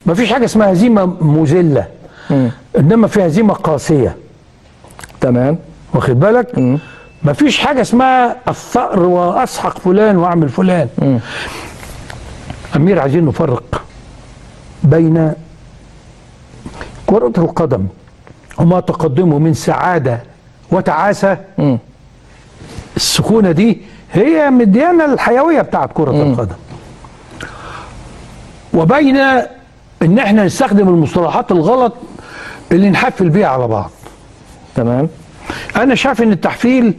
مفيش حاجه اسمها هزيمه مذله، انما في هزيمه قاسيه. تمام. واخد بالك؟ مفيش حاجه اسمها الثأر واسحق فلان واعمل فلان. امير، عايزين نفرق بين كرة القدم وما تقدمه من سعادة وتعاسة. السخونة دي هي مديانة الحيوية بتاعت كرة القدم، وبين ان احنا نستخدم المصطلحات الغلط اللي نحفل بيها على بعض. تمام. انا شايف ان التحفيل،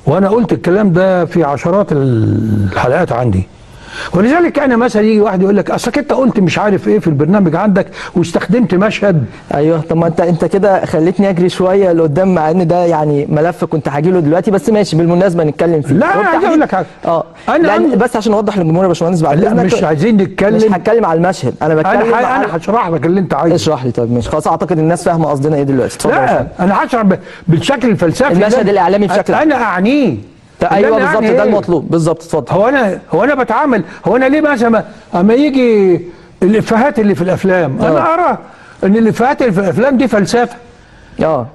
وانا قلت الكلام ده في عشرات الحلقات عندي، ولذلك انا مثلا يجي واحد يقول لك اصلك انت قلت مش عارف ايه في البرنامج عندك واستخدمت مشهد. ايوه، طب ما انت كده خليتني اجري شويه لقدام، مع ان ده يعني ملف كنت هاجي له دلوقتي، بس ماشي بالمناسبه نتكلم فيه. لا انا عايز اقول لك حاجه. انا بس عشان اوضح للجمهور يا باشمهندس بعد اذنك، مش عايزين نتكلم، مش هتكلم على المشهد، انا بتكلم انا هشرح لك اللي انت عايزه. اشرح لي. طب ماشي خلاص، اعتقد الناس فاهمه قصدنا ايه دلوقتي. اتفضل. لا انا هشرح بالشكل الفلسفي، المشهد الاعلامي بشكل انا اعنيه. ايوه بالظبط، ده المطلوب بالظبط. اتفضل. هو انا بتعامل، هو انا ليه مثلا اما يجي الافيهات اللي في الافلام انا ارى ان الافيهات اللي في الافلام دي فلسفه.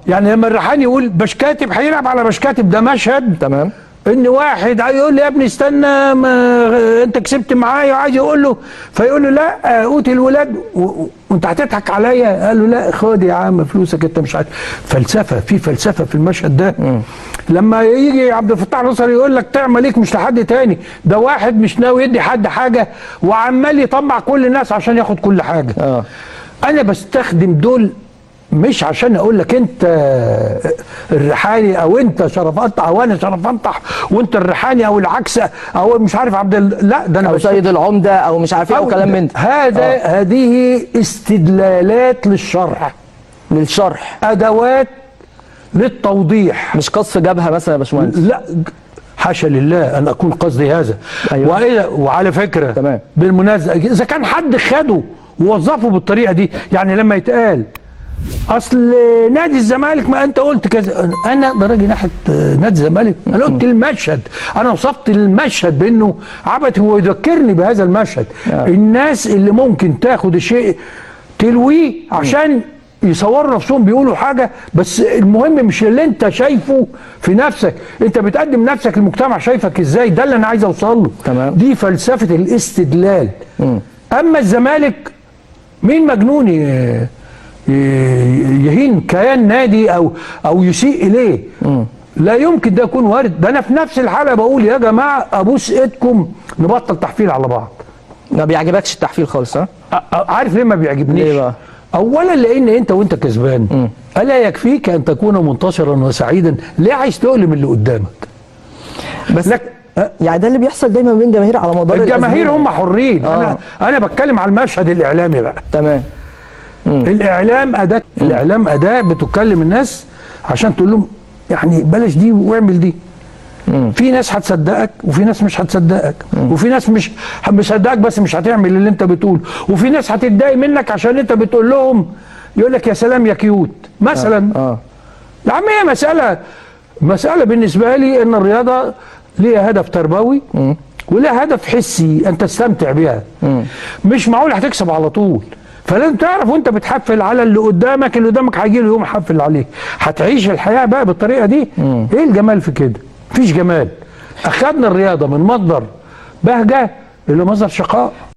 يعني لما الريحاني يقول باش كاتب هيلعب على باش كاتب، ده مشهد. تمام. ان واحد يقول لي يا ابني استنى، ما انت كسبت معايا، وعايز يقول له، فيقول له لا قوت الولاد وانت هتضحك عليا. قال له لا خد يا عم فلوسك انت مش عارف. فلسفه، في فلسفه في المشهد ده. لما يجي عبد الفتاح النصري يقول لك تعمل ليك مش لحد تاني، ده واحد مش ناوي يدي حد حاجه وعمال يطمع كل الناس عشان ياخد كل حاجه. انا بستخدم دول مش عشان اقول لك انت الريحاني او انت شرف انطح او انا شرف انطح وانت الريحاني او العكس او مش عارف لا ده انا او سيد العمده او مش عارف ايه او كلام من ده. هذه استدلالات للشرح، ادوات للتوضيح، مش قصف جبهه مثلا يا باشمهندس. لا حاشا لله ان اكون قصدي هذا. وعلى فكره تمام. بالمناسبه اذا كان حد خده ووظفه بالطريقه دي، يعني لما يتقال اصل نادي الزمالك، ما انت قلت كذا، انا ده راجل ناحيه نادي الزمالك، انا قلت المشهد، انا وصفت المشهد بانه عبثي ويذكرني بهذا المشهد. الناس اللي ممكن تاخد الشيء تلويه عشان يصوروا نفسهم بيقولوا حاجه، بس المهم مش اللي انت شايفه في نفسك، انت بتقدم نفسك للمجتمع شايفك ازاي، ده اللي انا عايز اوصل له. تمام. دي فلسفه الاستدلال. اما الزمالك، مين مجنون يهين كيان نادي او يسيء اليه؟ لا يمكن ده يكون وارد. ده انا في نفس الحلقه بقول يا جماعه ابوس ايدكم نبطل تحفيل على بعض. ما بيعجبكش التحفيل خالص؟ عارف ليه ما بيعجبنيش؟ ليه بقى؟ اولا لان انت وانت كسبان الا يكفيك ان تكون منتصرا وسعيدا، ليه عايز تؤلم اللي قدامك؟ بس يعني ده اللي بيحصل دايما بين جماهير على مدار الجماهير هم حرين. انا بتكلم على المشهد الاعلامي بقى. تمام. الاعلام اداه، الاعلام اداه بتكلم الناس عشان تقول لهم يعني بلاش دي واعمل دي. في ناس هتصدقك وفي ناس مش هتصدقك، وفي ناس مش مصدقك بس مش هتعمل اللي انت بتقوله، وفي ناس هتتضايق منك عشان انت بتقول لهم يقول لك يا سلام يا كيوت مثلا. يا عم هي مساله بالنسبه لي ان الرياضه ليها هدف تربوي وليها هدف حسي ان تستمتع بها. مش معقول هتكسب على طول، فلازم تعرف وانت بتحفل على اللي قدامك هيجي له يوم يحفل عليك. هتعيش الحياه بقى بالطريقه دي. ايه الجمال في كده؟ مفيش جمال. اخذنا الرياضه من مصدر بهجه الى مصدر شقاء.